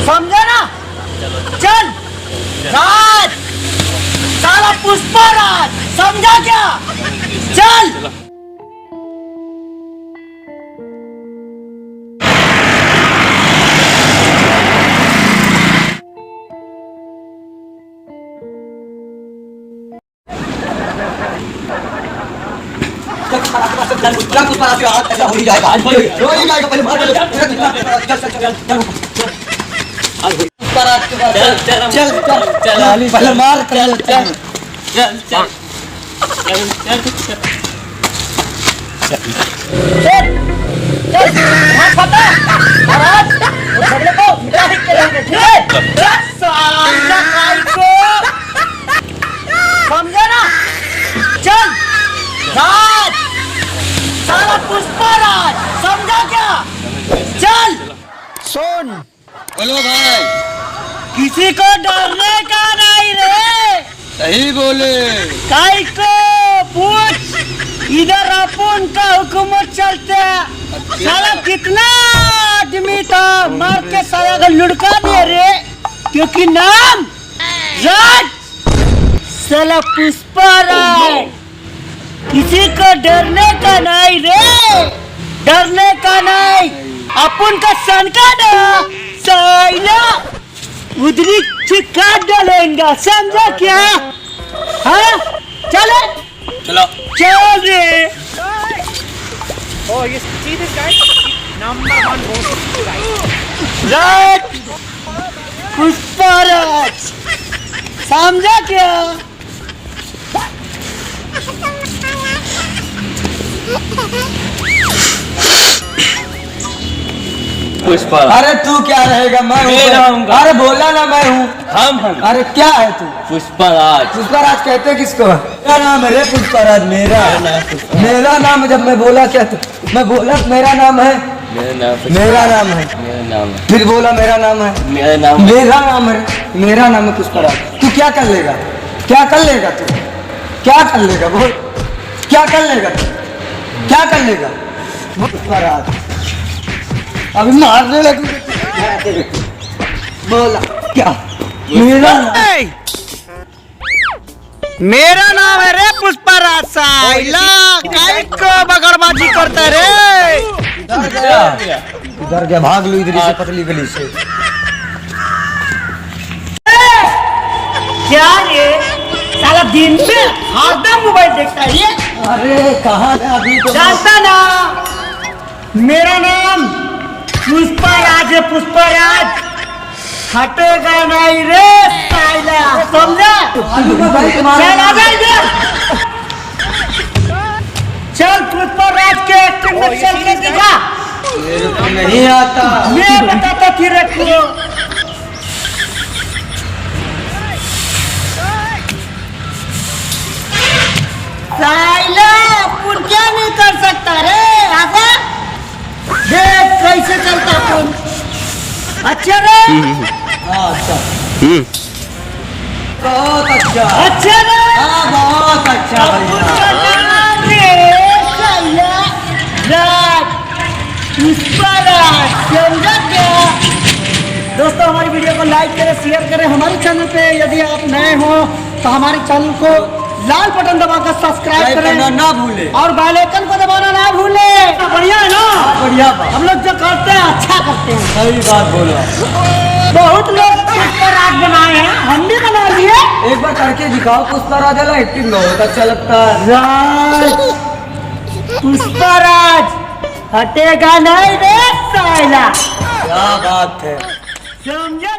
समझा ना? चल राज, साला पुष्पा राज, समझा क्या? चल। समझा ना? चल राज, साला पुष्पा राज, समझा क्या? चल। सुन, बोलो भाई। किसी को डरने का नहीं रे। सही बोले। काई को पूछ, इधर अपन का हुकूमत चलता है। साला कितना आदमी था मार के साला का लुढ़का दिया रे, क्योंकि नाम राज, साला पुष्पा राज। किसी को डरने का नहीं रे, डरने का नहीं। अपन का सनका ना साइला उधरी चिक्का डालेंगे, समझा क्या? हाँ चले, चलो चल रे। Oh, you see this guy? Number 1 most guy. राज, पुष्पा राज, समझा क्या? पुष्पा। अरे तू क्या रहेगा? मैं हूँ। अरे बोला ना मैं हूँ। हम अरे क्या है तू? पुष्पा राज। पुष्पा राज कहते किसको? मेरा नाम है रे पुष्पा राज, मेरा नाम। जब मैं बोला क्या तो मैं बोला मेरा नाम है, मेरा नाम है। फिर बोला मेरा नाम है, मेरा नाम है पुष्पा राज। तू क्या कर लेगा? क्या कर लेगा तू? क्या कर लेगा? बोल, क्या कर लेगा तू? क्या कर लेगा? पुष्पा राज अभी मारने लगी। बोला क्या? मेरा नाम है रे पुष्पा राज। साइला काहे को बगड़बाजी करता है रे? इधर क्या भाग लो इधर से पतली गली से। क्या रे साला दिन में हरदम मोबाइल देखता है ये? अरे कहाँ है अभी तो? जानता ना, मेरा नाम पुष्पा राज है, पुष्पा राज। हटेगा नहीं रे साइला, समझा? चल आ जा इधर। चल पुष्पा राज के एक्टिंग में चल के दिखा। मेरे को नहीं आता। मैं बताता फिर को। साइला पुर क्या नहीं कर सकता रे? आजा देख कैसे चलता पुर। अच्छा रे? अच्छा बहुत अच्छा। अच्छा रे? हाँ बहुत अच्छा दोस्तों हमारी वीडियो को लाइक करें, शेयर करें। हमारे चैनल पे यदि आप नए हो तो हमारे चैनल को लाल बटन दबाकर सब्सक्राइब करें ना भूले और बेल आइकन को दबाना ना भूले। बढ़िया है ना? बढ़िया हम लोग जो करते हैं अच्छा करते हैं। सही बात बोला। बहुत लोग पुष्पा राज बनाए हैं, हम भी बना लिए। एक बार करके दिखाओ पुष्पा राज वाला एक्टिंग, बहुत अच्छा लगता है। राज, पुष्पा राज हटेगा नहीं रे साइला, क्या बात है। समझा?